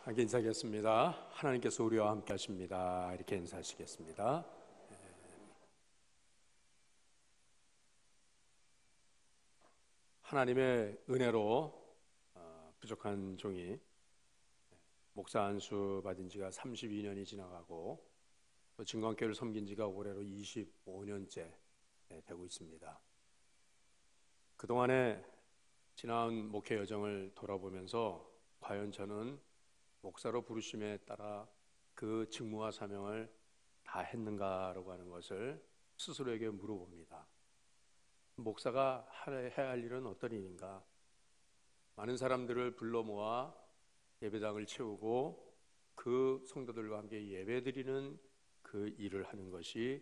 함께 인사하겠습니다. 하나님께서 우리와 함께 하십니다. 이렇게 인사하시겠습니다. 하나님의 은혜로 부족한 종이 목사 안수 받은 지가 32년이 지나가고 또 진광교회를 섬긴 지가 올해로 25년째 되고 있습니다. 그동안에 지나온 목회 여정을 돌아보면서 과연 저는 목사로 부르심에 따라 그 직무와 사명을 다 했는가라고 하는 것을 스스로에게 물어봅니다. 목사가 해야 할 일은 어떤 일인가? 많은 사람들을 불러 모아 예배당을 채우고 그 성도들과 함께 예배드리는 그 일을 하는 것이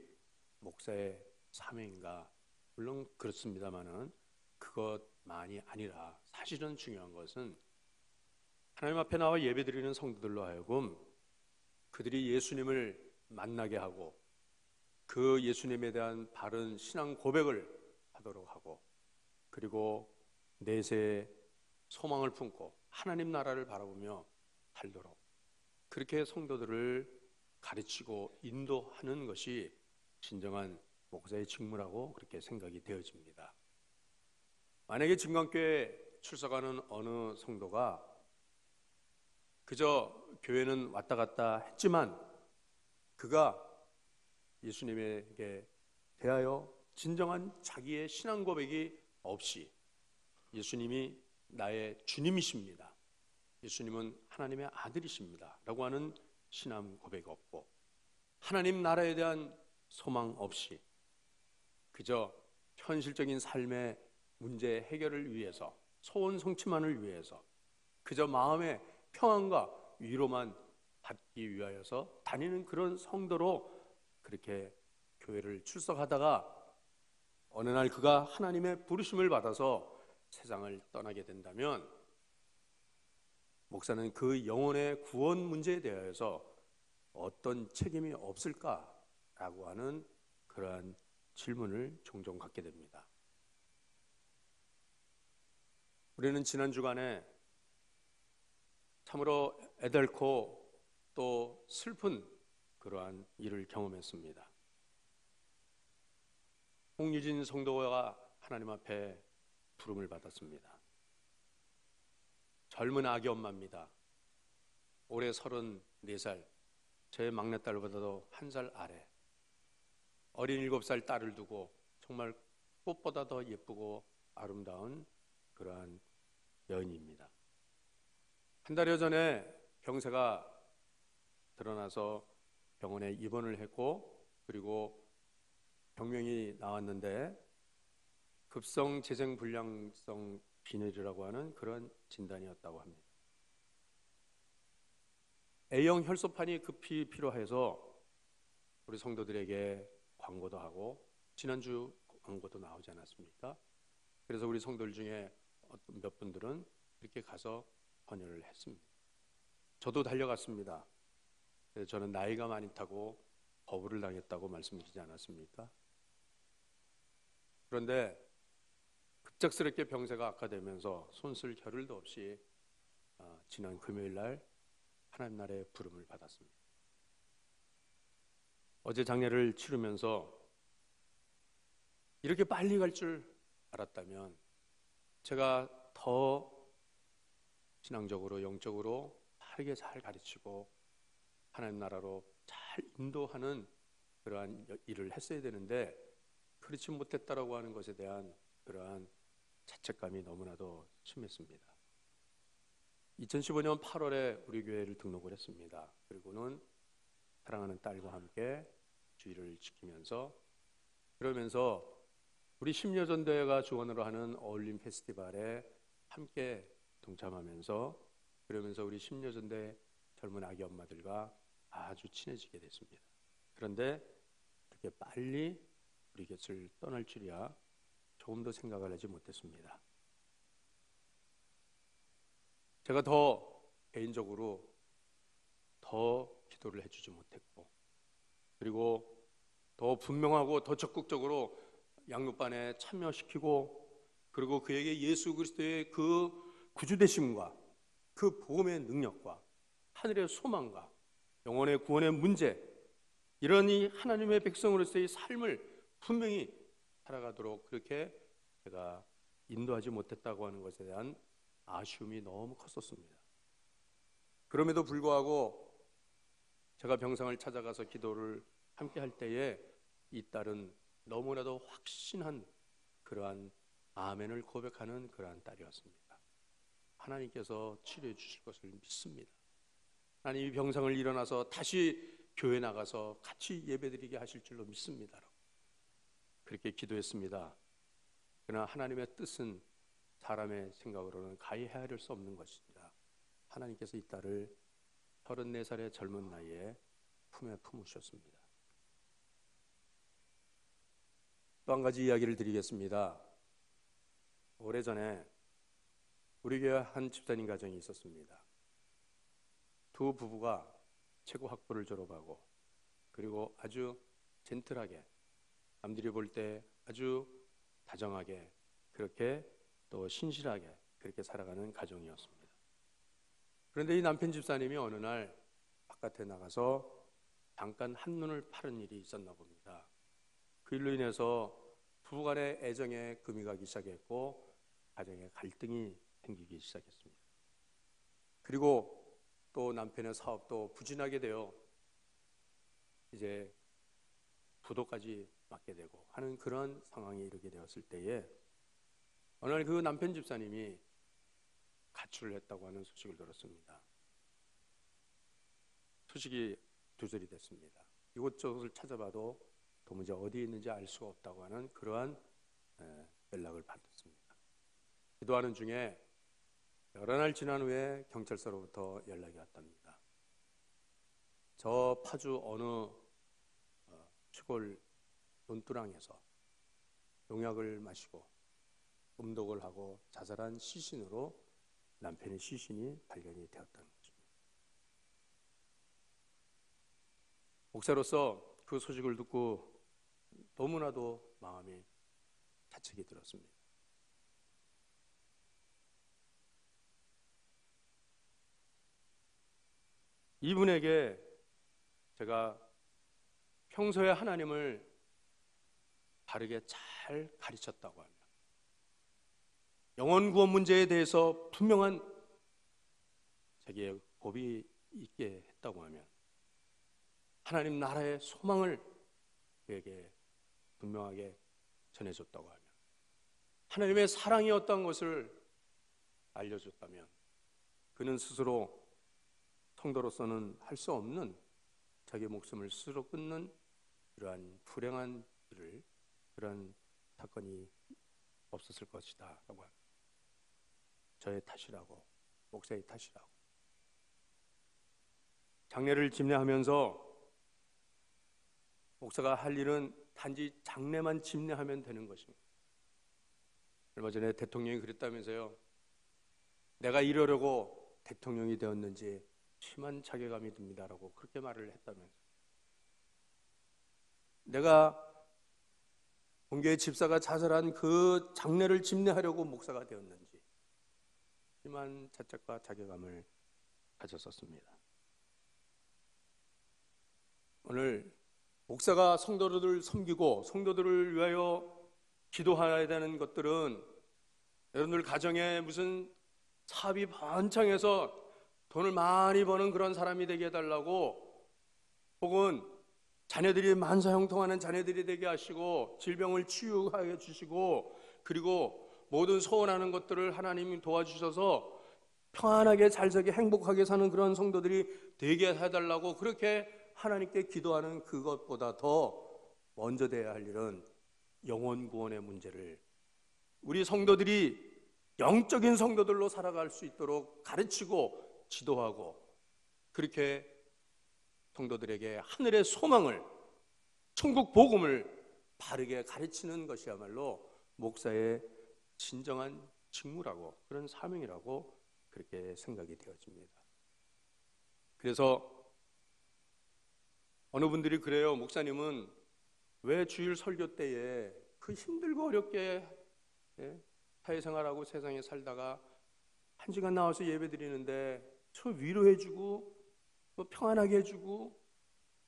목사의 사명인가? 물론 그렇습니다만은 그것만이 아니라 사실은 중요한 것은 하나님 앞에 나와 예배드리는 성도들로 하여금 그들이 예수님을 만나게 하고 그 예수님에 대한 바른 신앙 고백을 하도록 하고 그리고 내세에 소망을 품고 하나님 나라를 바라보며 살도록 그렇게 성도들을 가르치고 인도하는 것이 진정한 목사의 직무라고 그렇게 생각이 되어집니다. 만약에 진광교회에 출석하는 어느 성도가 그저 교회는 왔다 갔다 했지만 그가 예수님에게 대하여 진정한 자기의 신앙 고백이 없이 예수님이 나의 주님이십니다, 예수님은 하나님의 아들이십니다 라고 하는 신앙 고백이 없고 하나님 나라에 대한 소망 없이 그저 현실적인 삶의 문제 해결을 위해서 소원 성취만을 위해서 그저 마음의 평안과 위로만 받기 위하여서 다니는 그런 성도로 그렇게 교회를 출석하다가 어느 날 그가 하나님의 부르심을 받아서 세상을 떠나게 된다면 목사는 그 영혼의 구원 문제에 대하여서 어떤 책임이 없을까라고 하는 그러한 질문을 종종 갖게 됩니다. 우리는 지난 주간에 참으로 애달고 또 슬픈 그러한 일을 경험했습니다. 홍유진 성도가 하나님 앞에 부름을 받았습니다. 젊은 아기 엄마입니다. 올해 34살, 제 막내딸보다도 1살 아래 어린 7살 딸을 두고 정말 꽃보다 더 예쁘고 아름다운 그러한 여인입니다. 한 달여 전에 병세가 드러나서 병원에 입원을 했고 그리고 병명이 나왔는데 급성 재생불량성 빈혈이라고 하는 그런 진단이었다고 합니다. A형 혈소판이 급히 필요해서 우리 성도들에게 광고도 하고 지난주 광고도 나오지 않았습니까? 그래서 우리 성도들 중에 몇 분들은 이렇게 가서 헌혈을 했습니다. 저도 달려갔습니다. 저는 나이가 많이 타고 거부를 당했다고 말씀드리지 않았습니까? 그런데 급작스럽게 병세가 악화되면서 손쓸 겨를도 없이 지난 금요일 날 하나님 나라의 부름을 받았습니다. 어제 장례를 치르면서 이렇게 빨리 갈 줄 알았다면 제가 더 신앙적으로 영적으로 바르게 잘 가르치고 하나님 나라로 잘 인도하는 그러한 일을 했어야 되는데 그렇지 못했다라고 하는 것에 대한 그러한 자책감이 너무나도 심했습니다. 2015년 8월에 우리 교회를 등록을 했습니다. 그리고는 사랑하는 딸과 함께 주일을 지키면서 그러면서 우리 심려전도회가 주관으로 하는 어울림 페스티벌에 함께 동참하면서 그러면서 우리 심려전도회 젊은 아기 엄마들과 아주 친해지게 됐습니다. 그런데 그렇게 빨리 우리 곁을 떠날 줄이야 조금도 생각을 하지 못했습니다. 제가 더 개인적으로 더 기도를 해주지 못했고 그리고 더 분명하고 더 적극적으로 양육반에 참여시키고 그리고 그에게 예수 그리스도의 그 구주되심과 그 복음의 능력과 하늘의 소망과 영혼의 구원의 문제, 이런 이 하나님의 백성으로서의 삶을 분명히 살아가도록 그렇게 제가 인도하지 못했다고 하는 것에 대한 아쉬움이 너무 컸었습니다. 그럼에도 불구하고 제가 병상을 찾아가서 기도를 함께 할 때에 이 딸은 너무나도 확신한 그러한 아멘을 고백하는 그러한 딸이었습니다. 하나님께서 치료해 주실 것을 믿습니다. 하나님이 병상을 일어나서 다시 교회 나가서 같이 예배드리게 하실 줄로 믿습니다. 그렇게 기도했습니다. 그러나 하나님의 뜻은 사람의 생각으로는 가히 헤아릴 수 없는 것입니다. 하나님께서 이 딸을 34살의 젊은 나이에 품에 품으셨습니다. 또 한 가지 이야기를 드리겠습니다. 오래전에 우리 교회 한 집사님 가정이 있었습니다. 두 부부가 최고 학부를 졸업하고 그리고 아주 젠틀하게 남들이 볼 때 아주 다정하게 그렇게 또 신실하게 그렇게 살아가는 가정이었습니다. 그런데 이 남편 집사님이 어느 날 바깥에 나가서 잠깐 한눈을 파는 일이 있었나 봅니다. 그 일로 인해서 부부간의 애정에 금이 가기 시작했고 가정에 갈등이 생기기 시작했습니다. 그리고 또 남편의 사업도 부진하게 되어 이제 부도까지 맞게 되고 하는 그런 상황에 이르게 되었을 때에 어느 날 그 남편 집사님이 가출을 했다고 하는 소식을 들었습니다. 소식이 두절이 됐습니다. 이곳저곳을 찾아봐도 도무지 어디에 있는지 알 수가 없다고 하는 그러한 연락을 받았습니다. 기도하는 중에 여러 날 지난 후에 경찰서로부터 연락이 왔답니다. 저 파주 어느 시골 논두렁에서 농약을 마시고 음독을 하고 자살한 시신으로 남편의 시신이 발견이 되었다는 것입니다. 목사로서 그 소식을 듣고 너무나도 마음이 자책이 들었습니다. 이분에게 제가 평소에 하나님을 바르게 잘 가르쳤다고 하면, 영혼 구원 문제에 대해서 분명한 자기의 고비 있게 했다고 하면, 하나님 나라의 소망을 그에게 분명하게 전해줬다고 하면, 하나님의 사랑이 어떤 것을 알려줬다면, 그는 스스로 성도로서는 할 수 없는 자기 목숨을 스스로 끊는 이러한 불행한 일을, 그런 사건이 없었을 것이다 라고 합니다. 저의 탓이라고, 목사의 탓이라고. 장례를 집례하면서 목사가 할 일은 단지 장례만 집례하면 되는 것입니다. 얼마 전에 대통령이 그랬다면서요. 내가 이러려고 대통령이 되었는지 심한 자괴감이 듭니다라고 그렇게 말을 했다면서, 내가 본교의 집사가 자살한 그 장례를 집례하려고 목사가 되었는지 심한 자책과 자괴감을 가졌었습니다. 오늘 목사가 성도들을 섬기고 성도들을 위하여 기도해야 되는 것들은, 여러분들 가정에 무슨 사업이 번창해서 돈을 많이 버는 그런 사람이 되게 해달라고, 혹은 자녀들이 만사형통하는 자녀들이 되게 하시고 질병을 치유하게 주시고, 그리고 모든 소원하는 것들을 하나님이 도와주셔서 평안하게 잘 살게 행복하게 사는 그런 성도들이 되게 해달라고 그렇게 하나님께 기도하는 그것보다 더 먼저 돼야 할 일은 영혼 구원의 문제를 우리 성도들이 영적인 성도들로 살아갈 수 있도록 가르치고 지도하고, 그렇게 성도들에게 하늘의 소망을, 천국 복음을 바르게 가르치는 것이야말로 목사의 진정한 직무라고, 그런 사명이라고 그렇게 생각이 되어집니다. 그래서 어느 분들이 그래요. 목사님은 왜 주일 설교 때에 그 힘들고 어렵게 사회생활하고 세상에 살다가 한 시간 나와서 예배 드리는데 저 위로해주고 뭐 평안하게 해주고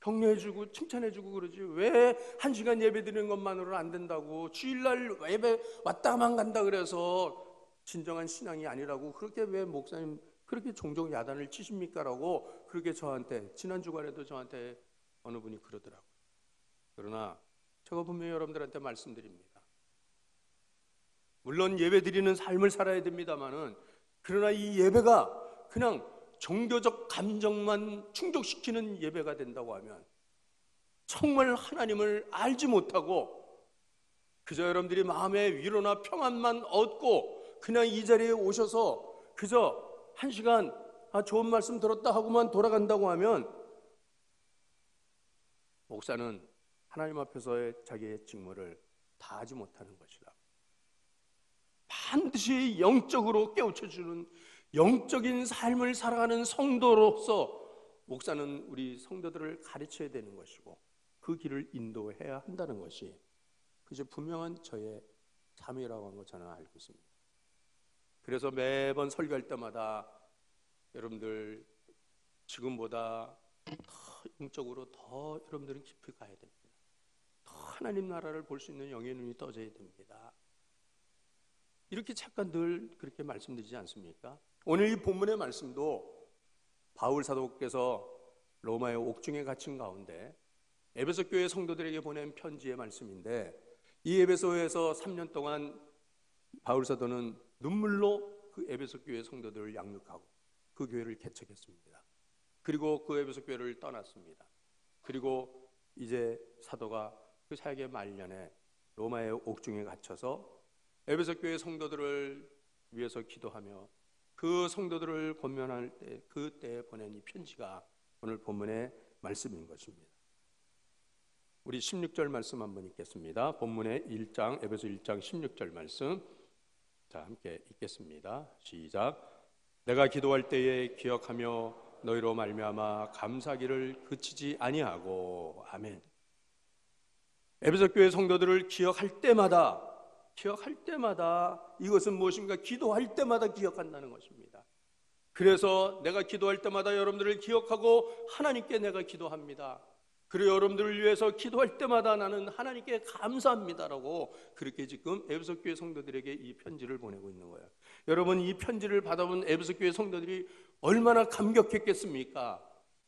격려해주고 칭찬해주고 그러지 왜 1시간 예배 드리는 것만으로는 안 된다고, 주일날 예배 왔다만 간다 그래서 진정한 신앙이 아니라고 그렇게 왜 목사님 그렇게 종종 야단을 치십니까? 라고 그렇게 저한테 지난 주간에도 저한테 어느 분이 그러더라고요. 그러나 제가 분명히 여러분들한테 말씀드립니다. 물론 예배 드리는 삶을 살아야 됩니다만은, 그러나 이 예배가 그냥 종교적 감정만 충족시키는 예배가 된다고 하면 정말 하나님을 알지 못하고 그저 여러분들이 마음의 위로나 평안만 얻고 그냥 이 자리에 오셔서 그저 1시간 좋은 말씀 들었다 하고만 돌아간다고 하면 목사는 하나님 앞에서의 자기의 직무를 다하지 못하는 것이다. 반드시 영적으로 깨우쳐주는 영적인 삶을 살아가는 성도로서 목사는 우리 성도들을 가르쳐야 되는 것이고 그 길을 인도해야 한다는 것이 그저 분명한 저의 사명이라고 하는 거 저는 알고 있습니다. 그래서 매번 설교할 때마다 여러분들 지금보다 더 영적으로 더 여러분들은 깊이 가야 됩니다. 더 하나님 나라를 볼 수 있는 영의 눈이 떠져야 됩니다. 이렇게 잠깐 늘 그렇게 말씀드리지 않습니까? 오늘 이 본문의 말씀도 바울 사도께서 로마의 옥중에 갇힌 가운데 에베소 교회 성도들에게 보낸 편지의 말씀인데, 이 에베소에서 3년 동안 바울 사도는 눈물로 그 에베소 교회 성도들을 양육하고 그 교회를 개척했습니다. 그리고 그 에베소 교회를 떠났습니다. 그리고 이제 사도가 그 사역의 말년에 로마의 옥중에 갇혀서 에베소 교회 성도들을 위해서 기도하며 그 성도들을 권면할 때 그때에 보낸 이 편지가 오늘 본문의 말씀인 것입니다. 우리 16절 말씀 한번 읽겠습니다. 본문의 1장 에베소 1장 16절 말씀, 자 함께 읽겠습니다. 시작. 내가 기도할 때에 기억하며 너희로 말미암아 감사기를 그치지 아니하고. 아멘. 에베소 교회 성도들을 기억할 때마다 이것은 무엇인가? 기도할 때마다 기억한다는 것입니다. 그래서 내가 기도할 때마다 여러분들을 기억하고 하나님께 내가 기도합니다. 그리고 여러분들을 위해서 기도할 때마다 나는 하나님께 감사합니다라고 그렇게 지금 에베소 교회 성도들에게 이 편지를 보내고 있는 거예요. 여러분, 이 편지를 받아본 에베소 교회 성도들이 얼마나 감격했겠습니까?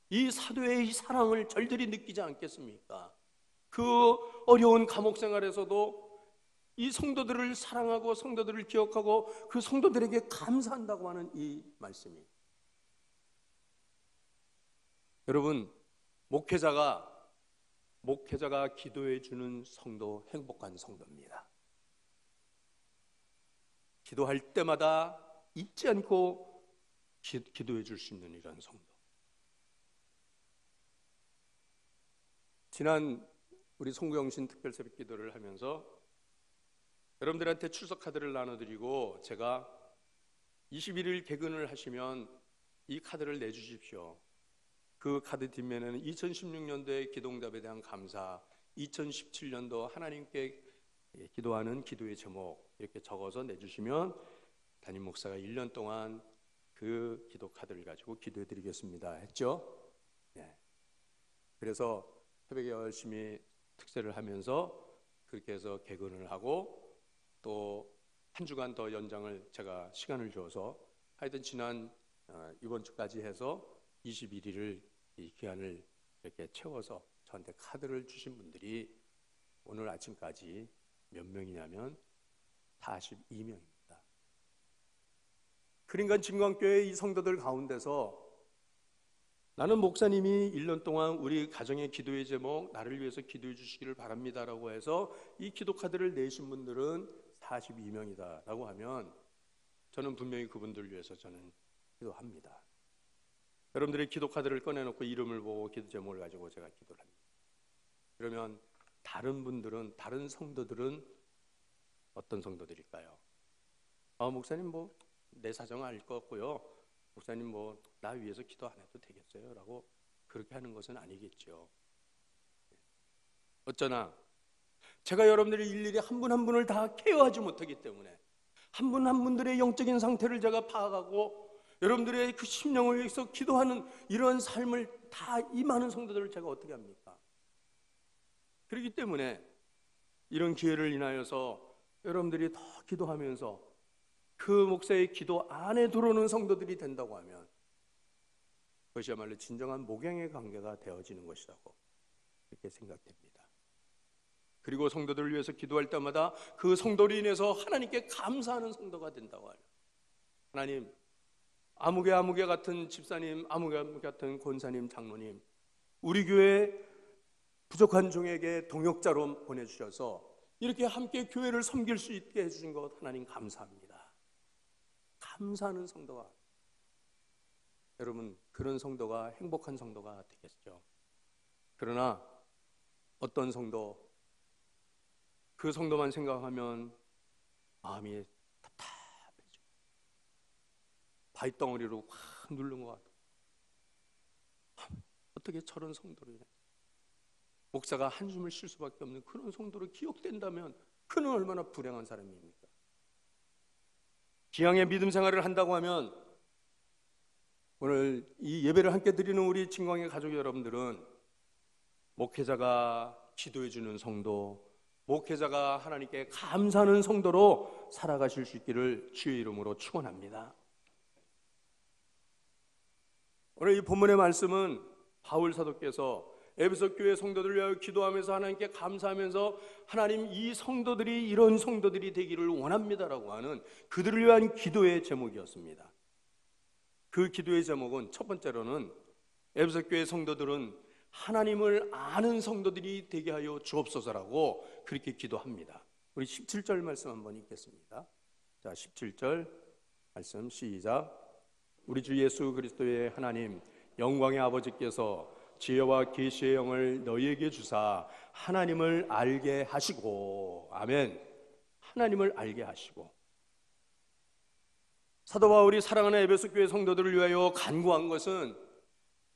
이 사도의 이 사랑을 절들이 느끼지 않겠습니까? 그 어려운 감옥 생활에서도 이 성도들을 사랑하고 성도들을 기억하고 그 성도들에게 감사한다고 하는 이 말씀이, 여러분, 목회자가 기도해 주는 성도, 행복한 성도입니다. 기도할 때마다 잊지 않고 기도해 줄 수 있는 이런 성도. 지난 우리 송구영신 특별 새벽 기도를 하면서 여러분들한테 출석 카드를 나눠드리고 제가 21일 개근을 하시면 이 카드를 내주십시오. 그 카드 뒷면에는 2016년도의 기도응답에 대한 감사, 2017년도 하나님께 기도하는 기도의 제목 이렇게 적어서 내주시면 담임 목사가 1년 동안 그 기도 카드를 가지고 기도해 드리겠습니다 했죠. 네. 그래서 새벽에 열심히 특세를 하면서 그렇게 해서 개근을 하고 또 한 주간 더 연장을 제가 시간을 줘서 하여튼 지난 이번 주까지 해서 21일을 이 기한을 이렇게 채워서 저한테 카드를 주신 분들이 오늘 아침까지 몇 명이냐면 42명입니다. 그러니까 진광교회 이 성도들 가운데서 나는 목사님이 1년 동안 우리 가정의 기도의 제목 나를 위해서 기도해 주시기를 바랍니다라고 해서 이 기도 카드를 내신 분들은 42명이다 라고 하면 저는 분명히 그분들을 위해서 저는 기도합니다. 여러분들의 기도 카드를 꺼내놓고 이름을 보고 기도 제목을 가지고 제가 기도를 합니다. 그러면 다른 분들은, 다른 성도들은 어떤 성도들일까요? 목사님 뭐 내 사정 알 것 같고요, 목사님 뭐 나 위해서 기도 안 해도 되겠어요 라고 그렇게 하는 것은 아니겠죠. 어쩌나 제가 여러분들이 일일이 한 분 한 분을 다 케어하지 못하기 때문에 한 분 한 분들의 영적인 상태를 제가 파악하고 여러분들의 그 심령을 위해서 기도하는 이러한 삶을 다 임하는 성도들을 제가 어떻게 합니까? 그렇기 때문에 이런 기회를 인하여서 여러분들이 더 기도하면서 그 목사의 기도 안에 들어오는 성도들이 된다고 하면 그것이야말로 진정한 목양의 관계가 되어지는 것이라고 그렇게 생각됩니다. 그리고 성도들을 위해서 기도할 때마다 그 성도로 인해서 하나님께 감사하는 성도가 된다고 하면, 하나님, 아무개 같은 집사님, 아무개 같은 권사님, 장로님, 우리 교회 부족한 종에게 동역자로 보내주셔서 이렇게 함께 교회를 섬길 수 있게 해주신 것 하나님 감사합니다. 감사하는 성도가, 여러분 그런 성도가 행복한 성도가 되겠죠. 그러나 어떤 성도, 그 성도만 생각하면 마음이 답답해져. 바위덩어리로 확 누른 것 같아. 어떻게 저런 성도를, 목사가 한숨을 쉴 수밖에 없는 그런 성도로 기억된다면 그는 얼마나 불행한 사람입니까? 기왕의 믿음 생활을 한다고 하면 오늘 이 예배를 함께 드리는 우리 진광의 가족 여러분들은 목회자가 기도해 주는 성도, 목회자가 하나님께 감사하는 성도로 살아가실 수 있기를 주의 이름으로 축원합니다. 오늘 이 본문의 말씀은 바울 사도께서 에베소 교회 성도들을 위하여 기도하면서 하나님께 감사하면서 하나님, 이 성도들이 이런 성도들이 되기를 원합니다라고 하는 그들을 위한 기도의 제목이었습니다. 그 기도의 제목은 첫 번째로는 에베소 교회 성도들은 하나님을 아는 성도들이 되게 하여 주옵소서라고 그렇게 기도합니다. 우리 17절 말씀 한번 읽겠습니다. 자, 17절 말씀 시작. 우리 주 예수 그리스도의 하나님 영광의 아버지께서 지혜와 계시의 영을 너희에게 주사 하나님을 알게 하시고, 아멘, 하나님을 알게 하시고. 사도 바울이 사랑하는 에베소 교회 성도들을 위하여 간구한 것은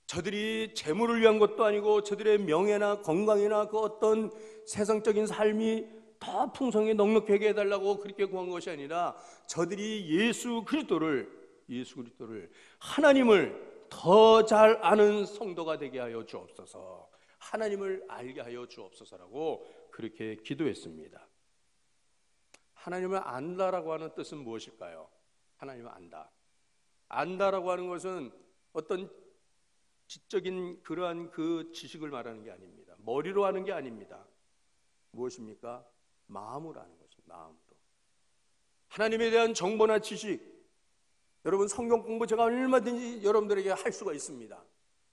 저들이 재물을 위한 것도 아니고 저들의 명예나 건강이나 그 어떤 세상적인 삶이 더 풍성히 넉넉하게 해달라고 그렇게 구한 것이 아니라 저들이 예수 그리스도를 하나님을 더 잘 아는 성도가 되게 하여 주옵소서, 하나님을 알게 하여 주옵소서라고 그렇게 기도했습니다. 하나님을 안다라고 하는 뜻은 무엇일까요? 하나님을 안다. 안다라고 하는 것은 어떤 지적인 그러한 그 지식을 말하는 게 아닙니다. 머리로 하는 게 아닙니다. 무엇입니까? 마음으로 하는 것입니다. 마음으로. 하나님에 대한 정보나 지식, 여러분 성경 공부 제가 얼마든지 여러분들에게 할 수가 있습니다.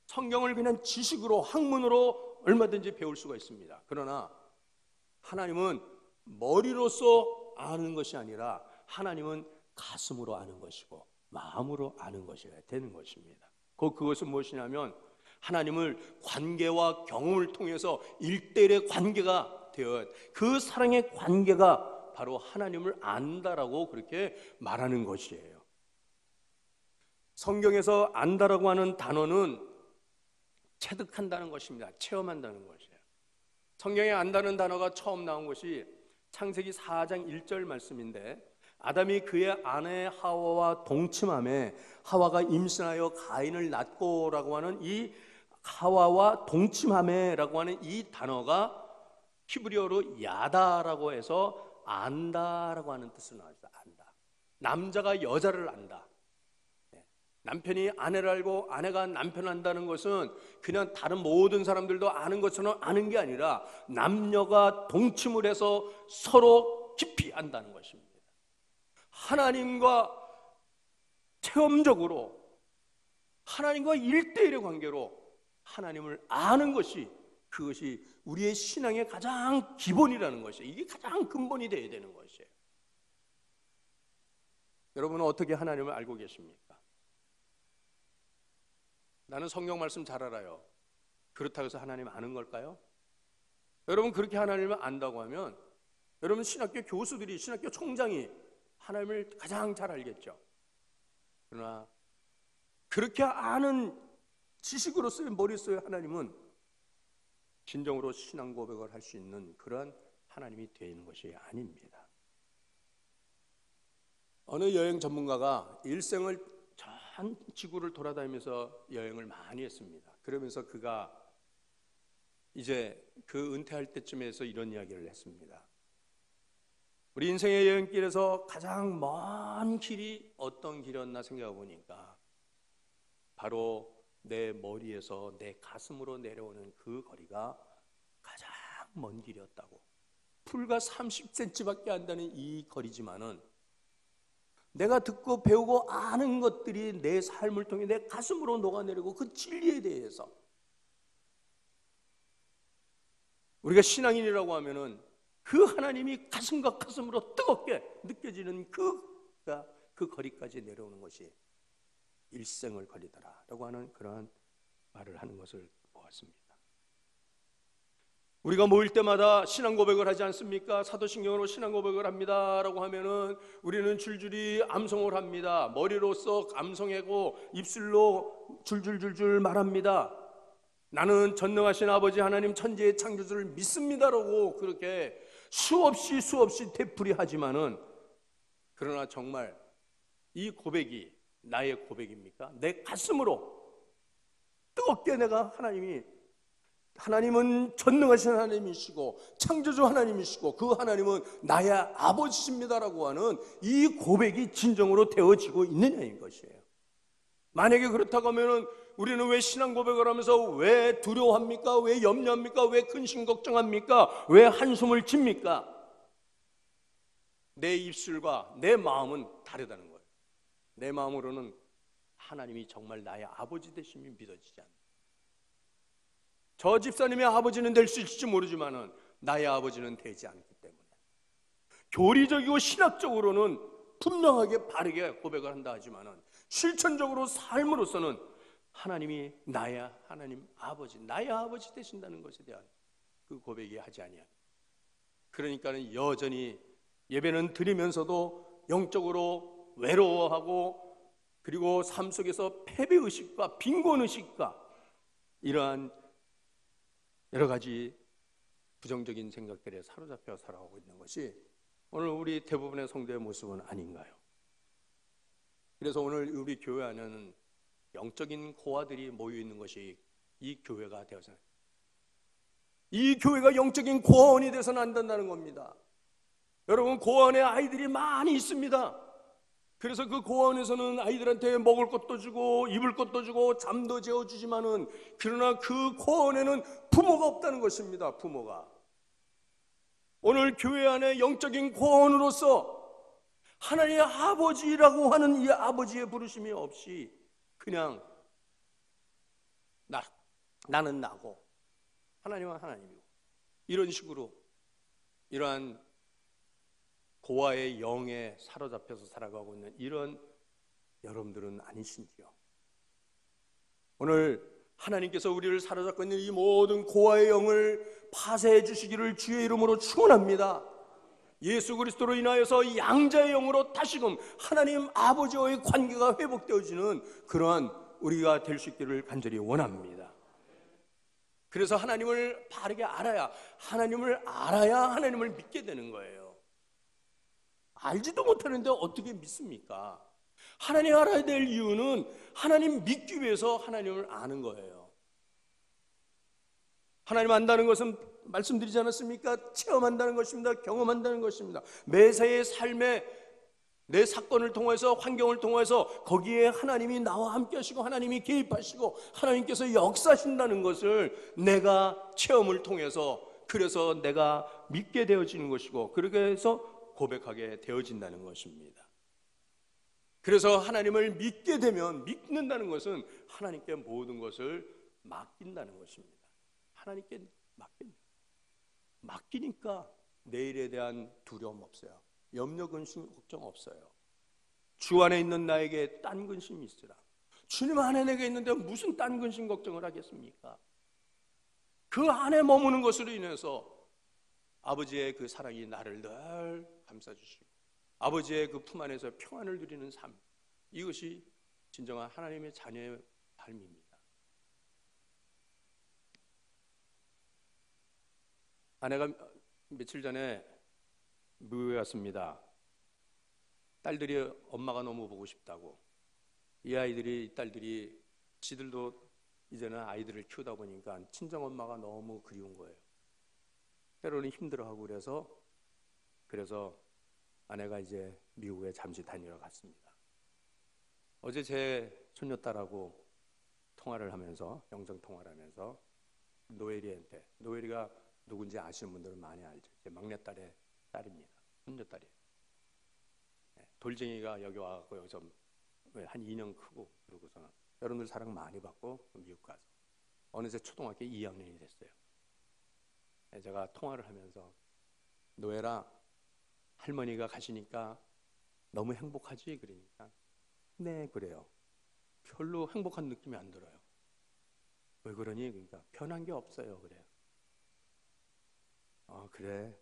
성경을 그냥 지식으로, 학문으로 얼마든지 배울 수가 있습니다. 그러나 하나님은 머리로서 아는 것이 아니라 하나님은 가슴으로 아는 것이고 마음으로 아는 것이어야 되는 것입니다. 그것은 무엇이냐면 하나님을 관계와 경험을 통해서 일대일의 관계가 되어 그 사랑의 관계가 바로 하나님을 안다라고 그렇게 말하는 것이에요. 성경에서 안다라고 하는 단어는 체득한다는 것입니다. 체험한다는 것이에요. 성경에 안다는 단어가 처음 나온 것이 창세기 4장 1절 말씀인데, 아담이 그의 아내 하와와 동침함에 하와가 임신하여 가인을 낳고라고 하는 이 하와와 동침함에라고 하는 이 단어가 히브리어로 야다라고 해서 안다라고 하는 뜻으로 나와있어요. 안다. 남자가 여자를 안다. 남편이 아내를 알고 아내가 남편을 안다는 것은 그냥 다른 모든 사람들도 아는 것처럼 아는 게 아니라 남녀가 동침을 해서 서로 깊이 안다는 것입니다. 하나님과 체험적으로 하나님과 1대1의 관계로 하나님을 아는 것이, 그것이 우리의 신앙의 가장 기본이라는 것이에요. 이게 가장 근본이 되어야 되는 것이에요. 여러분은 어떻게 하나님을 알고 계십니까? 나는 성경 말씀 잘 알아요. 그렇다고 해서 하나님 아는 걸까요? 여러분 그렇게 하나님을 안다고 하면 여러분 신학교 교수들이, 신학교 총장이 하나님을 가장 잘 알겠죠. 그러나 그렇게 아는 지식으로서의 머릿속의 하나님은 진정으로 신앙 고백을 할 수 있는 그러한 하나님이 되는 것이 아닙니다. 어느 여행 전문가가 일생을 지구를 돌아다니면서 여행을 많이 했습니다. 그러면서 그가 이제 그 은퇴할 때쯤에서 이런 이야기를 했습니다. 우리 인생의 여행길에서 가장 먼 길이 어떤 길이었나 생각해 보니까 바로 내 머리에서 내 가슴으로 내려오는 그 거리가 가장 먼 길이었다고. 불과 30cm밖에 안 되는 이 거리지만은 내가 듣고 배우고 아는 것들이 내 삶을 통해 내 가슴으로 녹아내리고 그 진리에 대해서 우리가 신앙인이라고 하면은 그 하나님이 가슴과 가슴으로 뜨겁게 느껴지는 그 거리까지 내려오는 것이 일생을 걸리더라라고 하는 그러한 말을 하는 것을 보았습니다. 우리가 모일 때마다 신앙 고백을 하지 않습니까? 사도신경으로 신앙 고백을 합니다라고 하면은 우리는 줄줄이 암송을 합니다. 머리로서 암송하고 입술로 줄줄줄줄 말합니다. 나는 전능하신 아버지 하나님 천지의 창조주를 믿습니다라고 그렇게 수없이 되풀이하지만은 그러나 정말 이 고백이 나의 고백입니까? 내 가슴으로 뜨겁게 내가 하나님은 전능하신 하나님이시고 창조주 하나님이시고 그 하나님은 나의 아버지십니다라고 하는 이 고백이 진정으로 되어지고 있느냐인 것이에요. 만약에 그렇다고 하면은 우리는 왜 신앙 고백을 하면서 왜 두려워합니까? 왜 염려합니까? 왜 근심 걱정합니까? 왜 한숨을 칩니까? 내 입술과 내 마음은 다르다는 거예요. 내 마음으로는 하나님이 정말 나의 아버지 되심이 믿어지지 않아요. 저 집사님의 아버지는 될 수 있을지 모르지만은 나의 아버지는 되지 않기 때문에 교리적이고 신학적으로는 분명하게 바르게 고백을 한다 하지만은 실천적으로 삶으로서는 하나님이 나의 하나님 아버지, 나의 아버지 되신다는 것에 대한 그 고백이 하지 아니하니, 그러니까는 여전히 예배는 드리면서도 영적으로 외로워하고 그리고 삶 속에서 패배의식과 빈곤의식과 이러한 여러 가지 부정적인 생각들에 사로잡혀 살아가고 있는 것이 오늘 우리 대부분의 성도의 모습은 아닌가요? 그래서 오늘 우리 교회 안에는 영적인 고아들이 모여 있는 것이 이 교회가 되어서는, 이 교회가 영적인 고아원이 되어서는 안 된다는 겁니다. 여러분, 고아원에 아이들이 많이 있습니다. 그래서 그 고아원에서는 아이들한테 먹을 것도 주고 입을 것도 주고 잠도 재워주지만은 그러나 그 고아원에는 부모가 없다는 것입니다. 부모가. 오늘 교회 안에 영적인 고아원으로서 하나님의 아버지라고 하는 이 아버지의 부르심이 없이 그냥 나는 나고 하나님은 하나님이고 이런 식으로 이러한 고아의 영에 사로잡혀서 살아가고 있는 이런 여러분들은 아니신지요? 오늘 하나님께서 우리를 사로잡고 있는 이 모든 고아의 영을 파쇄해 주시기를 주의 이름으로 축원합니다. 예수 그리스도로 인하여서 양자의 영으로 다시금 하나님 아버지와의 관계가 회복되어지는 그러한 우리가 될 수 있기를 간절히 원합니다. 그래서 하나님을 바르게 알아야 하나님을 믿게 되는 거예요. 알지도 못하는데 어떻게 믿습니까? 하나님 알아야 될 이유는 하나님 믿기 위해서 하나님을 아는 거예요. 하나님 안다는 것은 말씀드리지 않았습니까? 체험한다는 것입니다. 경험한다는 것입니다. 매사의 삶에 내 사건을 통해서 환경을 통해서 거기에 하나님이 나와 함께 하시고 하나님이 개입하시고 하나님께서 역사하신다는 것을 내가 체험을 통해서 그래서 내가 믿게 되어지는 것이고 그렇게 해서 고백하게 되어진다는 것입니다. 그래서 하나님을 믿게 되면 믿는다는 것은 하나님께 모든 것을 맡긴다는 것입니다. 하나님께 맡기니까 내일에 대한 두려움 없어요. 염려 근심 걱정 없어요. 주 안에 있는 나에게 딴 근심이 있으라. 주님 안에 내가 있는데 무슨 딴 근심 걱정을 하겠습니까? 그 안에 머무는 것으로 인해서 아버지의 그 사랑이 나를 늘 감싸주시고 아버지의 그 품 안에서 평안을 누리는 삶, 이것이 진정한 하나님의 자녀의 삶입니다. 아내가 며칠 전에 미국에 갔습니다. 딸들이 엄마가 너무 보고 싶다고. 이 아이들이, 이 딸들이 지들도 이제는 아이들을 키우다 보니까 친정엄마가 너무 그리운 거예요. 때로는 힘들어하고 그래서 아내가 이제 미국에 잠시 다니러 갔습니다. 어제 제 손녀딸하고 통화를 하면서, 영상통화를 하면서 노엘이한테, 노엘이가 누군지 아시는 분들은 많이 알죠. 제 막내딸의 딸입니다. 손녀딸이에요. 돌쟁이가 여기 와서 여기서 한 2년 크고, 그러고서는 여러분들 사랑 많이 받고 미국 가서 어느새 초등학교 2학년이 됐어요. 제가 통화를 하면서, 노엘아, 할머니가 가시니까 너무 행복하지? 그러니까 네, 그래요. 별로 행복한 느낌이 안 들어요. 왜 그러니? 그러니까 변한 게 없어요. 그래요. 그래.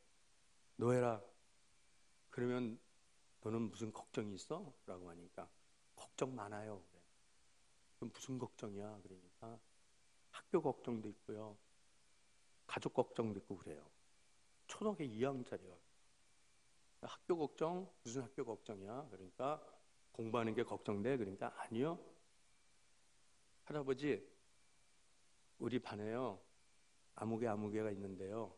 노엘아, 그러면 너는 무슨 걱정이 있어? 라고 하니까 걱정 많아요. 그래. 그럼 무슨 걱정이야? 그러니까 학교 걱정도 있고요, 가족 걱정도 있고 그래요. 초등학교 2학년짜리가 학교 걱정? 무슨 학교 걱정이야? 그러니까 공부하는 게 걱정돼? 그러니까 아니요, 할아버지, 우리 반에요 아무개가 있는데요,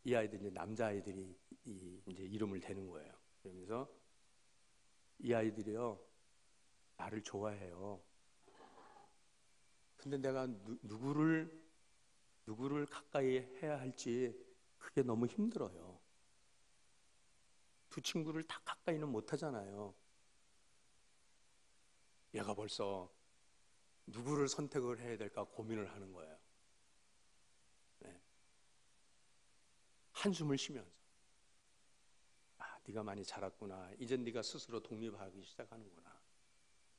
이 아이들이 이제 남자아이들이 이제 이름을 대는 거예요. 그러면서 이 아이들이요, 나를 좋아해요. 근데 내가 누구를 가까이 해야 할지 그게 너무 힘들어요. 두 친구를 다 가까이는 못 하잖아요. 얘가 벌써 누구를 선택을 해야 될까 고민을 하는 거예요. 네. 한숨을 쉬면서, 네가 많이 자랐구나. 이젠 네가 스스로 독립하기 시작하는구나.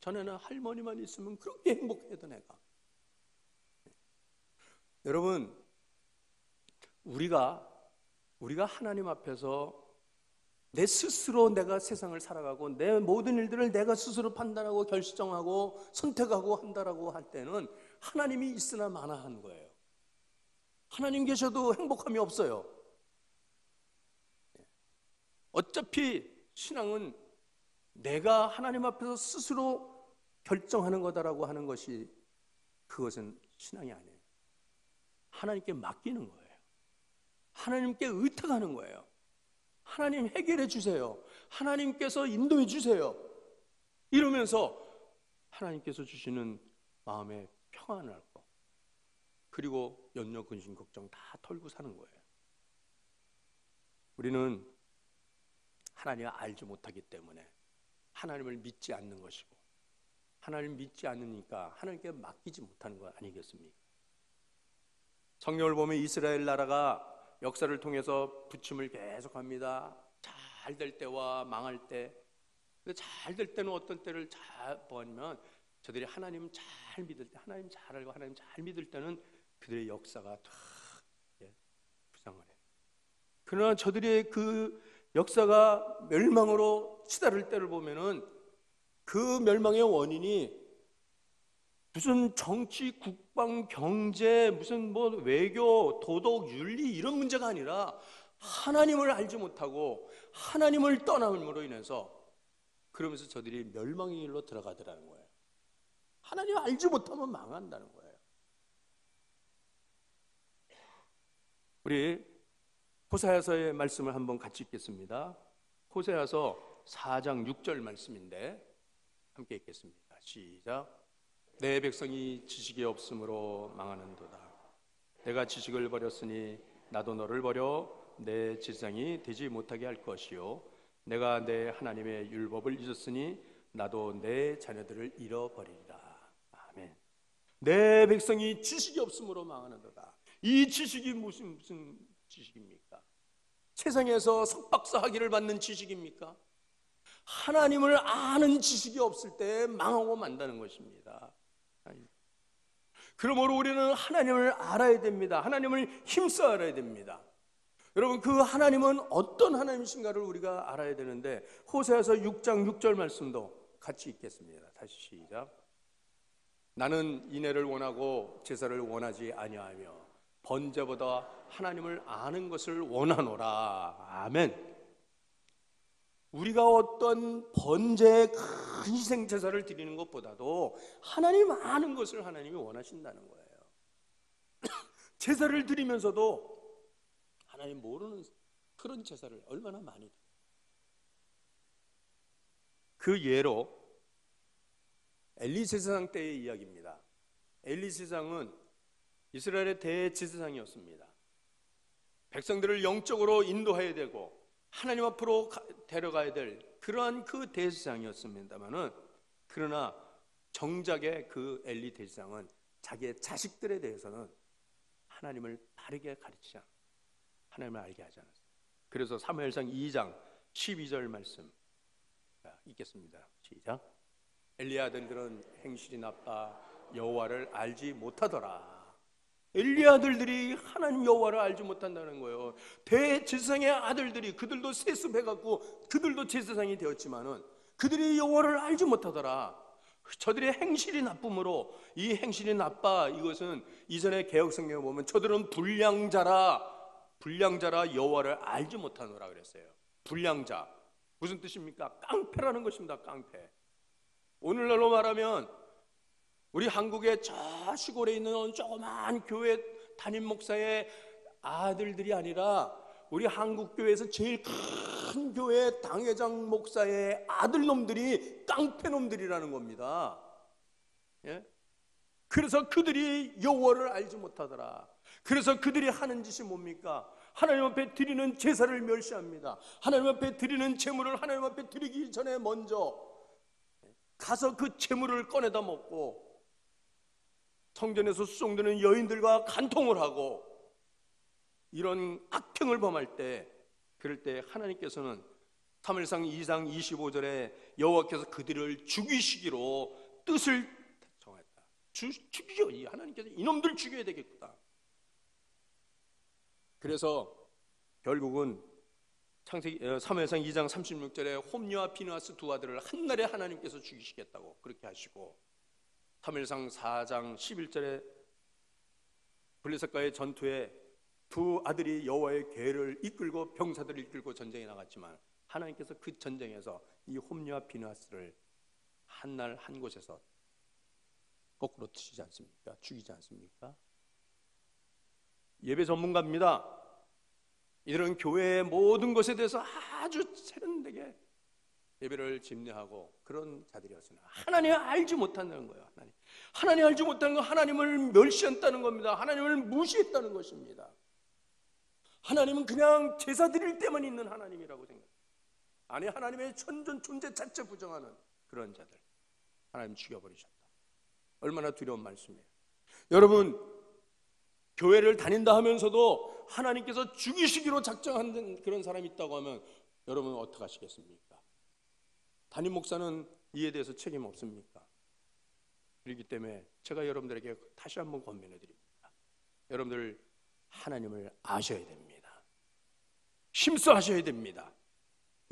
전에는 할머니만 있으면 그렇게 행복했던 애가. 여러분, 우리가 하나님 앞에서 내 스스로 내가 세상을 살아가고 내 모든 일들을 내가 스스로 판단하고 결정하고 선택하고 한다라고 할 때는 하나님이 있으나 마나 하는 거예요. 하나님 계셔도 행복함이 없어요. 어차피 신앙은 내가 하나님 앞에서 스스로 결정하는 거다라고 하는 것이, 그것은 신앙이 아니에요. 하나님께 맡기는 거예요. 하나님께 의탁하는 거예요. 하나님 해결해 주세요. 하나님께서 인도해 주세요. 이러면서 하나님께서 주시는 마음의 평안을 얻고, 그리고 염려, 근심, 걱정 다 털고 사는 거예요. 우리는 하나님을 알지 못하기 때문에 하나님을 믿지 않는 것이고, 하나님을 믿지 않으니까 하나님께 맡기지 못하는 거 아니겠습니까? 성경을 보면 이스라엘 나라가 역사를 통해서 부침을 계속합니다. 잘 될 때와 망할 때. 잘 될 때는 어떤 때를 잘 보면, 저들이 하나님 잘 믿을 때, 하나님 잘 알고 하나님 잘 믿을 때는 그들의 역사가 다 부상을 해요. 그러나 저들의 그 역사가 멸망으로 치달을 때를 보면은 그 멸망의 원인이 무슨 정치, 국방, 경제, 무슨 뭐 외교, 도덕, 윤리 이런 문제가 아니라 하나님을 알지 못하고 하나님을 떠남으로 인해서, 그러면서 저들이 멸망의 길로 들어가더라는 거예요. 하나님을 알지 못하면 망한다는 거예요. 우리 호세아서의 말씀을 한번 같이 읽겠습니다. 호세아서 4장 6절 말씀인데 함께 읽겠습니다. 시작. 내 백성이 지식이 없으므로 망하는도다. 내가 지식을 버렸으니 나도 너를 버려 내 제사장이 되지 못하게 할 것이요, 내가 내 하나님의 율법을 잊었으니 나도 내 자녀들을 잃어버리리라. 아멘. 내 백성이 지식이 없으므로 망하는도다. 이 지식이 무슨 지식입니까? 세상에서 석박사 학위를 받는 지식입니까? 하나님을 아는 지식이 없을 때 망하고 만다는 것입니다. 그러므로 우리는 하나님을 알아야 됩니다. 하나님을 힘써 알아야 됩니다. 여러분, 그 하나님은 어떤 하나님이신가를 우리가 알아야 되는데, 호세아서 6장 6절 말씀도 같이 읽겠습니다. 다시 시작. 나는 인애를 원하고 제사를 원하지 아니하며 번제보다 하나님을 아는 것을 원하노라. 아멘. 우리가 어떤 번제의 큰 희생 제사를 드리는 것보다도 하나님 아는 것을 하나님이 원하신다는 거예요. 제사를 드리면서도 하나님 모르는 그런 제사를 얼마나 많이 드려요. 그 예로 엘리 제사장 때의 이야기입니다. 엘리 제사장은 이스라엘의 대제사장이었습니다. 백성들을 영적으로 인도해야 되고 하나님 앞으로 데려가야 될 그러한 그 대제사장이었습니다만은, 그러나 정작의 그 엘리 대제사장은 자기의 자식들에 대해서는 하나님을 바르게 가르치지 않았어요. 하나님을 알게 하지 않았어요. 그래서 사무엘상 2장 12절 말씀 읽겠습니다. 시작. 엘리의 아들들은 행실이 나빠 여호와를 알지 못하더라. 엘리의 아들들이 하나님 여호와를 알지 못한다는 거예요. 대제사장의 아들들이, 그들도 세습해갖고 그들도 제사장이 되었지만은 그들이 여호와를 알지 못하더라. 저들의 행실이 나쁨으로, 이 행실이 나빠, 이것은 이전의 개혁성경에 보면 저들은 불량자라 여호와를 알지 못하노라 그랬어요. 불량자 무슨 뜻입니까? 깡패라는 것입니다. 깡패. 오늘날로 말하면 우리 한국의 저 시골에 있는 조그만 교회 담임 목사의 아들들이 아니라 우리 한국 교회에서 제일 큰 교회 당회장 목사의 아들놈들이 깡패놈들이라는 겁니다. 예? 그래서 그들이 여호와를 알지 못하더라. 그래서 그들이 하는 짓이 뭡니까? 하나님 앞에 드리는 제사를 멸시합니다. 하나님 앞에 드리는 제물을 하나님 앞에 드리기 전에 먼저 가서 그 제물을 꺼내다 먹고 성전에서 수송되는 여인들과 간통을 하고 이런 악행을 범할 때, 그럴 때 하나님께서는 사무엘상 2장 25절에 여호와께서 그들을 죽이시기로 뜻을 정했다. 죽이죠. 하나님께서 이놈들 죽여야 되겠다. 그래서 결국은 사무엘상 2장 36절에 홈리와 비느하스 두 아들을 한날에 하나님께서 죽이시겠다고 그렇게 하시고, 사무엘상 4장 11절에 블레셋과의 전투에 두 아들이 여호와의 궤를 이끌고 병사들을 이끌고 전쟁에 나갔지만 하나님께서 그 전쟁에서 이 홈리와 비느하스를 한날 한 곳에서 거꾸로 치지 않습니까? 죽이지 않습니까? 예배 전문가입니다. 이들은 교회의 모든 것에 대해서 아주 세련되게 예배를 집례하고 그런 자들이었으나 하나님을 알지 못한다는 거예요. 하나님 알지 못하는 건 하나님을 멸시했다는 겁니다. 하나님을 무시했다는 것입니다. 하나님은 그냥 제사 드릴 때만 있는 하나님이라고 생각해요. 아니, 하나님의 천전 존재 자체 부정하는 그런 자들 하나님 죽여버리셨다. 얼마나 두려운 말씀이에요. 여러분, 교회를 다닌다 하면서도 하나님께서 죽이시기로 작정한 그런 사람이 있다고 하면 여러분 어떻게 하시겠습니까? 담임 목사는 이에 대해서 책임 없습니까? 그렇기 때문에 제가 여러분들에게 다시 한번 권면해 드립니다. 여러분들 하나님을 아셔야 됩니다. 힘써 하셔야 됩니다.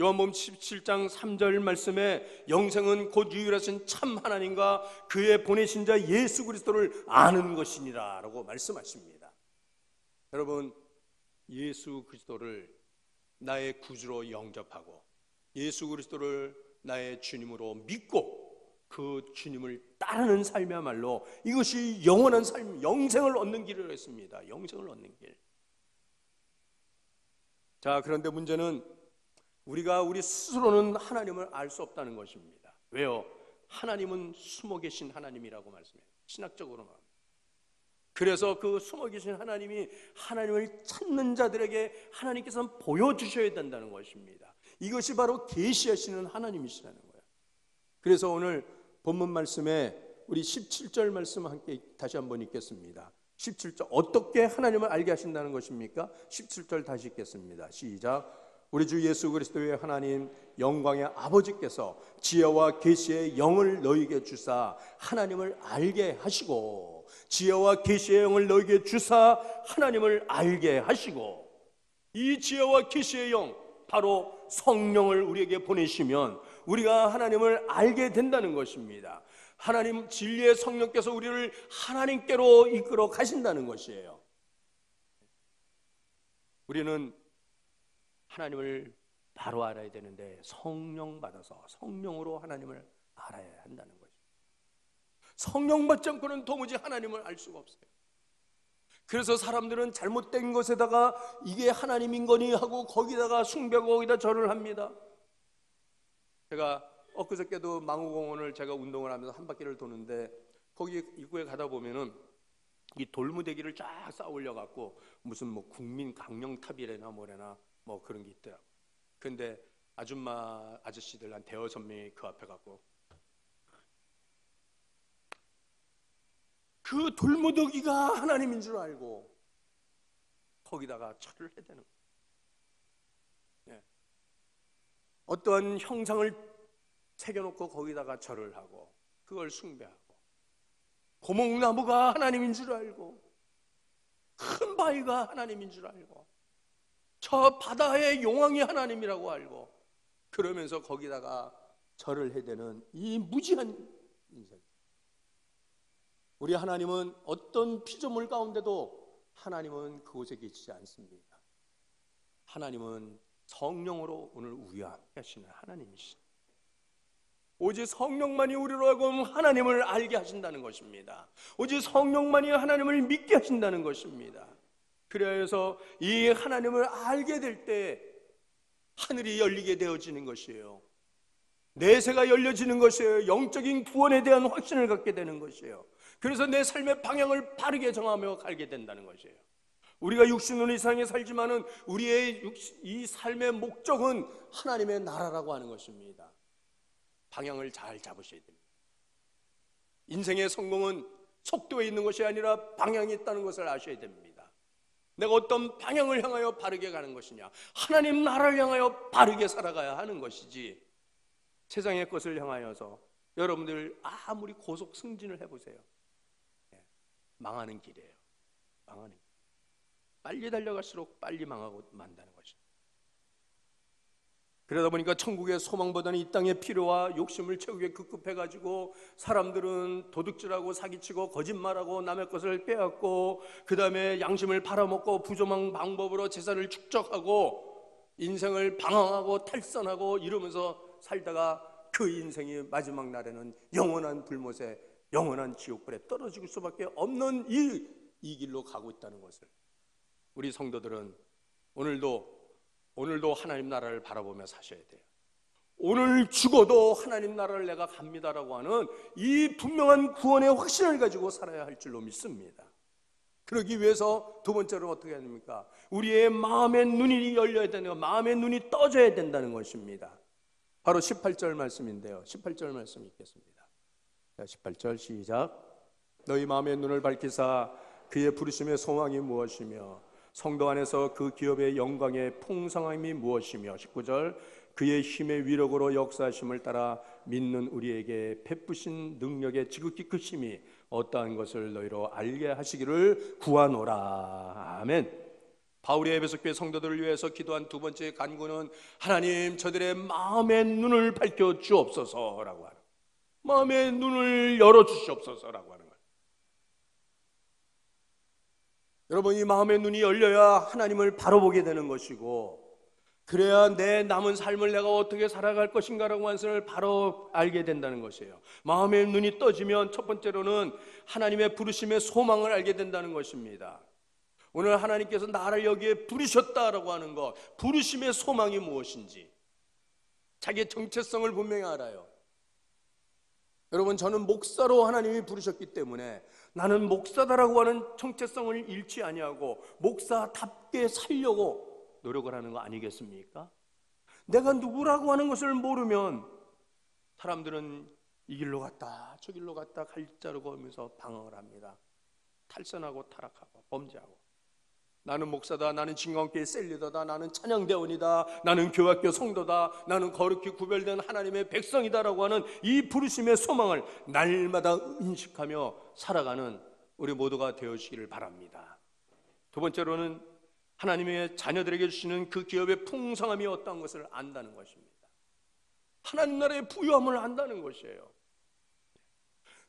요한복음 17장 3절 말씀에 영생은 곧 유일하신 참 하나님과 그의 보내신 자 예수 그리스도를 아는 것이니라 라고 말씀하십니다. 여러분, 예수 그리스도를 나의 구주로 영접하고 예수 그리스도를 나의 주님으로 믿고 그 주님을 따르는 삶이야말로 이것이 영원한 삶, 영생을 얻는 길이라고 했습니다. 영생을 얻는 길. 자, 그런데 문제는 우리가 우리 스스로는 하나님을 알 수 없다는 것입니다. 왜요? 하나님은 숨어 계신 하나님이라고 말씀해요. 신학적으로는. 그래서 그 숨어 계신 하나님이 하나님을 찾는 자들에게 하나님께서는 보여주셔야 된다는 것입니다. 이것이 바로 계시하시는 하나님이시라는 거예요. 그래서 오늘 본문 말씀에 우리 17절 말씀 함께 다시 한번 읽겠습니다. 17절, 어떻게 하나님을 알게 하신다는 것입니까? 17절 다시 읽겠습니다. 시작. 우리 주 예수 그리스도의 하나님 영광의 아버지께서 지혜와 계시의 영을 너희에게 주사 하나님을 알게 하시고, 지혜와 계시의 영을 너희에게 주사 하나님을 알게 하시고, 이 지혜와 계시의 영, 바로 성령을 우리에게 보내시면 우리가 하나님을 알게 된다는 것입니다. 하나님 진리의 성령께서 우리를 하나님께로 이끌어 가신다는 것이에요. 우리는 하나님을 바로 알아야 되는데 성령 받아서 성령으로 하나님을 알아야 한다는 거죠. 성령 받지 않고는 도무지 하나님을 알 수가 없어요. 그래서 사람들은 잘못된 것에다가 이게 하나님인 거니 하고 거기다가 숭배하고 거기다 절을 합니다. 제가 엊그저께도 망우공원을 제가 운동을 하면서 한 바퀴를 도는데 거기 입구에 가다 보면은 이 돌무대기를 쫙 쌓아 올려 갖고 무슨 뭐 국민 강령탑이래나 뭐래나 뭐 그런 게 있더라고. 근데 아줌마 아저씨들 한 대여섯 명이 그 앞에 갖고 그 돌무더기가 하나님인 줄 알고 거기다가 절을 해야 되는 거예요. 예. 어떠한 형상을 새겨놓고 거기다가 절을 하고 그걸 숭배하고 고목나무가 하나님인 줄 알고 큰 바위가 하나님인 줄 알고 저 바다의 용왕이 하나님이라고 알고 그러면서 거기다가 절을 해대는 이 무지한 인생. 우리 하나님은 어떤 피조물 가운데도 하나님은 그곳에 계시지 않습니다. 하나님은 성령으로 오늘 우리와 함께 하시는 하나님이십니다. 오직 성령만이 우리로 하여금 하나님을 알게 하신다는 것입니다. 오직 성령만이 하나님을 믿게 하신다는 것입니다. 그래서 이 하나님을 알게 될 때 하늘이 열리게 되어지는 것이에요. 내세가 열려지는 것이에요. 영적인 구원에 대한 확신을 갖게 되는 것이에요. 그래서 내 삶의 방향을 바르게 정하며 갈게 된다는 것이에요. 우리가 육신으로 이 세상에 살지만은 우리의 이 삶의 목적은 하나님의 나라라고 하는 것입니다. 방향을 잘 잡으셔야 됩니다. 인생의 성공은 속도에 있는 것이 아니라 방향이 있다는 것을 아셔야 됩니다. 내가 어떤 방향을 향하여 바르게 가는 것이냐, 하나님 나라를 향하여 바르게 살아가야 하는 것이지 세상의 것을 향하여서 여러분들 아무리 고속 승진을 해보세요. 망하는 길이에요. 망하는 길. 빨리 달려갈수록 빨리 망하고 만다는 것입니다. 그러다 보니까 천국의 소망보다는 이 땅의 필요와 욕심을 채우기에 급급해가지고 사람들은 도둑질하고 사기치고 거짓말하고 남의 것을 빼앗고 그 다음에 양심을 팔아먹고 부조망 방법으로 재산을 축적하고 인생을 방황하고 탈선하고 이러면서 살다가 그 인생이 마지막 날에는 영원한 불못에 영원한 지옥불에 떨어질 수밖에 없는 이 길로 가고 있다는 것을 우리 성도들은 오늘도 하나님 나라를 바라보며 사셔야 돼요. 오늘 죽어도 하나님 나라를 내가 갑니다라고 하는 이 분명한 구원의 확신을 가지고 살아야 할 줄로 믿습니다. 그러기 위해서 두 번째로 어떻게 해야 됩니까? 우리의 마음의 눈이 열려야 되는 것, 마음의 눈이 떠져야 된다는 것입니다. 바로 18절 말씀인데요. 18절 말씀 읽겠습니다. 자, 18절 시작. 너희 마음의 눈을 밝히사 그의 부르심의 소망이 무엇이며 성도 안에서 그 기업의 영광의 풍성함이 무엇이며 19절 그의 힘의 위력으로 역사하심을 따라 믿는 우리에게 베푸신 능력의 지극히 크심이 어떠한 것을 너희로 알게 하시기를 구하노라. 아멘. 바울이 에베소 교회 성도들을 위해서 기도한 두 번째 간구는 하나님 저들의 마음의 눈을 밝혀 주옵소서라고 하는, 마음의 눈을 열어 주시옵소서라고 하는 거예요. 여러분, 이 마음의 눈이 열려야 하나님을 바로 보게 되는 것이고, 그래야 내 남은 삶을 내가 어떻게 살아갈 것인가라고 하는 것을 바로 알게 된다는 것이에요. 마음의 눈이 떠지면 첫 번째로는 하나님의 부르심의 소망을 알게 된다는 것입니다. 오늘 하나님께서 나를 여기에 부르셨다라고 하는 것, 부르심의 소망이 무엇인지 자기의 정체성을 분명히 알아요. 여러분, 저는 목사로 하나님이 부르셨기 때문에 나는 목사다라고 하는 정체성을 잃지 아니하고 목사답게 살려고 노력을 하는 거 아니겠습니까? 내가 누구라고 하는 것을 모르면 사람들은 이 길로 갔다 저 길로 갔다 갈자로 하면서 방황을 합니다. 탈선하고 타락하고 범죄하고, 나는 목사다, 나는 진광교회 셀리더다, 나는 찬양대원이다, 나는 교학교 성도다, 나는 거룩히 구별된 하나님의 백성이다라고 하는 이 부르심의 소망을 날마다 인식하며 살아가는 우리 모두가 되어주시기를 바랍니다. 두 번째로는 하나님의 자녀들에게 주시는 그 기업의 풍성함이 어떠한 것을 안다는 것입니다. 하나님 나라의 부유함을 안다는 것이에요.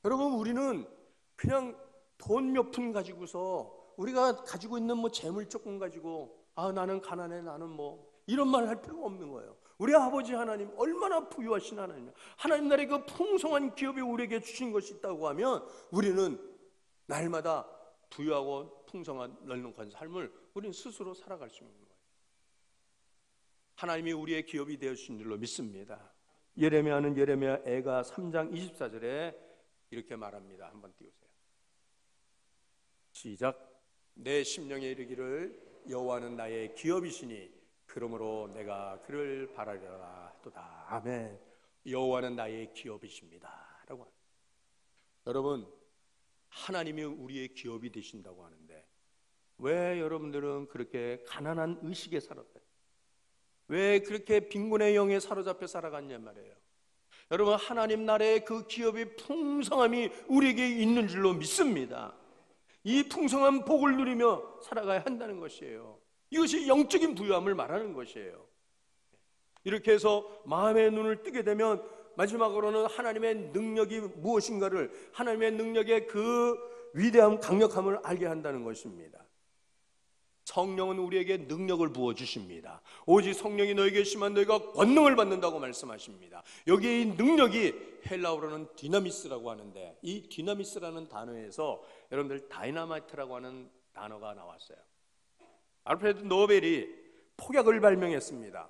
여러분, 우리는 그냥 돈 몇 푼 가지고서 우리가 가지고 있는 뭐 재물 조금 가지고 나는 가난해, 나는 뭐 이런 말 할 필요가 없는 거예요. 우리 아버지 하나님 얼마나 부유하신 하나님이야. 하나님 나라의 그 풍성한 기업이 우리에게 주신 것이 있다고 하면 우리는 날마다 부유하고 풍성한 널넉한 삶을 우리는 스스로 살아갈 수 있는 거예요. 하나님이 우리의 기업이 되어주신 줄로 믿습니다. 예레미야는 예레미야 애가 3장 24절에 이렇게 말합니다. 한번 띄우세요. 시작. 내 심령에 이르기를 여호와는 나의 기업이시니 그러므로 내가 그를 바라리라 하도다. 아멘. 여호와는 나의 기업이십니다 라고 합니다. 여러분, 하나님이 우리의 기업이 되신다고 하는데 왜 여러분들은 그렇게 가난한 의식에 살았어요? 왜 그렇게 빈곤의 영에 사로잡혀 살아갔냐 말이에요. 여러분, 하나님 나라의 그 기업의 풍성함이 우리에게 있는 줄로 믿습니다. 이 풍성한 복을 누리며 살아가야 한다는 것이에요. 이것이 영적인 부유함을 말하는 것이에요. 이렇게 해서 마음의 눈을 뜨게 되면 마지막으로는 하나님의 능력이 무엇인가를, 하나님의 능력의 그 위대함, 강력함을 알게 한다는 것입니다. 성령은 우리에게 능력을 부어주십니다. 오직 성령이 너에게 계시면 너희가 권능을 받는다고 말씀하십니다. 여기에 이 능력이 헬라어로는 디나미스라고 하는데, 이 디나미스라는 단어에서 여러분들 다이나마이트라고 하는 단어가 나왔어요. 알프레드 노벨이 폭약을 발명했습니다.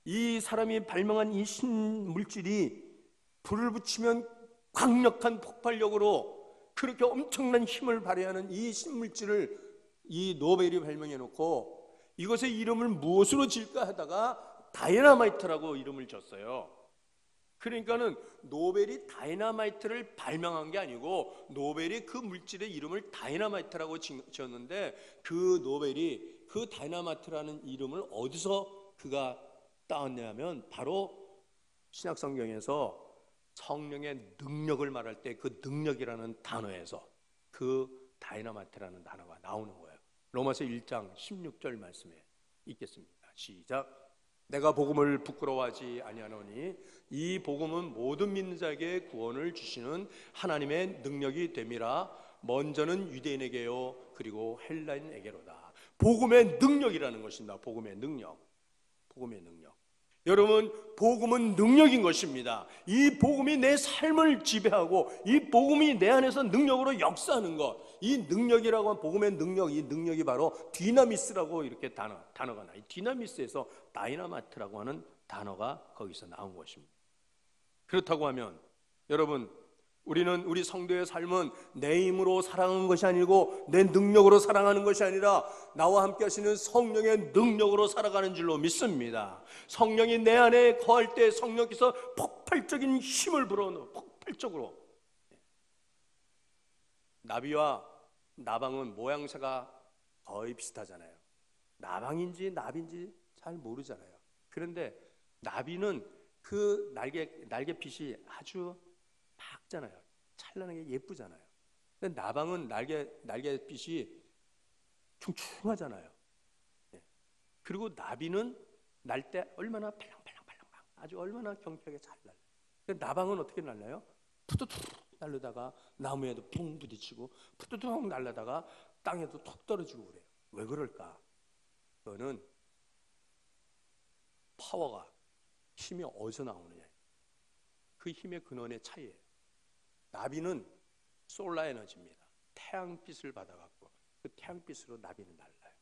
이 사람이 발명한 이 신물질이 불을 붙이면 강력한 폭발력으로 그렇게 엄청난 힘을 발휘하는 이 신물질을 이 노벨이 발명해 놓고 이것의 이름을 무엇으로 질까 하다가 다이나마이트라고 이름을 줬어요. 그러니까는 노벨이 다이나마이트를 발명한 게 아니고 노벨이 그 물질의 이름을 다이나마이트라고 지었는데, 그 노벨이 그 다이나마이트라는 이름을 어디서 그가 따왔냐면 바로 신약성경에서 성령의 능력을 말할 때 그 능력이라는 단어에서 그 다이나마이트라는 단어가 나오는 거예요. 로마서 1장 16절 말씀에 있겠습니다. 시작. 내가 복음을 부끄러워하지 아니하노니 이 복음은 모든 믿는 자에게 구원을 주시는 하나님의 능력이 됨이라. 먼저는 유대인에게요 그리고 헬라인에게로다. 복음의 능력이라는 것입니다. 복음의 능력. 복음의 능력. 여러분, 복음은 능력인 것입니다. 이 복음이 내 삶을 지배하고 이 복음이 내 안에서 능력으로 역사하는 것, 이 능력이라고 하는 복음의 능력, 이 능력이 바로 디나미스라고 이렇게 단어가 나요. 디나미스에서 다이나마이트라고 하는 단어가 거기서 나온 것입니다. 그렇다고 하면 여러분, 우리는 우리 성도의 삶은 내 힘으로 살아가는 것이 아니고 내 능력으로 살아가는 것이 아니라 나와 함께 하시는 성령의 능력으로 살아가는 줄로 믿습니다. 성령이 내 안에 거할 때 성령께서 폭발적인 힘을 불어넣어. 폭발적으로. 나비와 나방은 모양새가 거의 비슷하잖아요. 나방인지 나비인지 잘 모르잖아요. 그런데 나비는 그 날개빛이 아주 밝잖아요. 찬란하게 예쁘잖아요. 근데 나방은 날개빛이 충충하잖아요. 그리고 나비는 날 때 얼마나 팔랑팔랑 아주 얼마나 경쾌하게 잘 날려요. 근데 나방은 어떻게 날려요? 푸드툭 날르다가 나무에도 붕 부딪히고 푸드툭 날르다가 땅에도 톡 떨어지고 그래요. 왜 그럴까? 그거는 파워가, 힘이 어디서 나오느냐, 그 힘의 근원의 차이예요. 나비는 솔라 에너지입니다. 태양빛을 받아갖고 그 태양빛으로 나비는 날라요.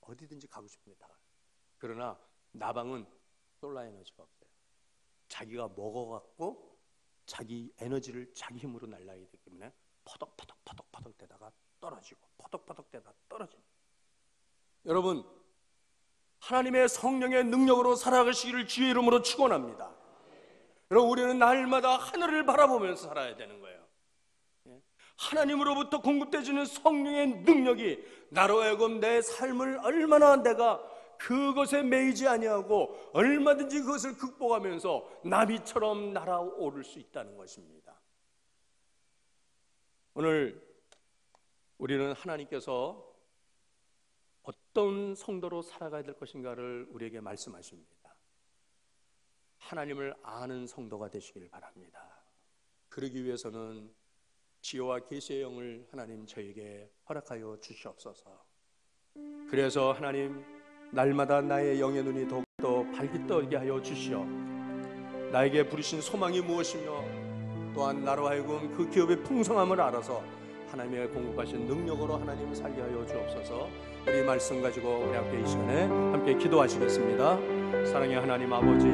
어디든지 가고 싶은 데 다 가요. 그러나 나방은 솔라 에너지가 없어요. 자기가 먹어갖고 자기 에너지를 자기 힘으로 날라야 되기 때문에 퍼덕퍼덕 되다가 떨어지고 퍼덕퍼덕 되다가 떨어집니다. 여러분, 하나님의 성령의 능력으로 살아가시기를 주의 이름으로 축원합니다. 여러분, 우리는 날마다 하늘을 바라보면서 살아야 되는 거예요. 하나님으로부터 공급되어지는 성령의 능력이 나로 하여금 내 삶을 얼마나 내가 그것에 매이지 아니하고 얼마든지 그것을 극복하면서 나비처럼 날아오를 수 있다는 것입니다. 오늘 우리는 하나님께서 어떤 성도로 살아가야 될 것인가를 우리에게 말씀하십니다. 하나님을 아는 성도가 되시길 바랍니다. 그러기 위해서는 지혜와 계시의 영을 하나님 저에게 허락하여 주시옵소서. 그래서 하나님, 날마다 나의 영의 눈이 더욱더 밝게 떠게 하여 주시어 나에게 부르신 소망이 무엇이며 또한 나로 하여금 그 기업의 풍성함을 알아서 하나님의 공급하신 능력으로 하나님 살게 하여 주옵소서. 우리 말씀 가지고 우리 함께 이 시간에 함께 기도하시겠습니다. 사랑의 하나님 아버지,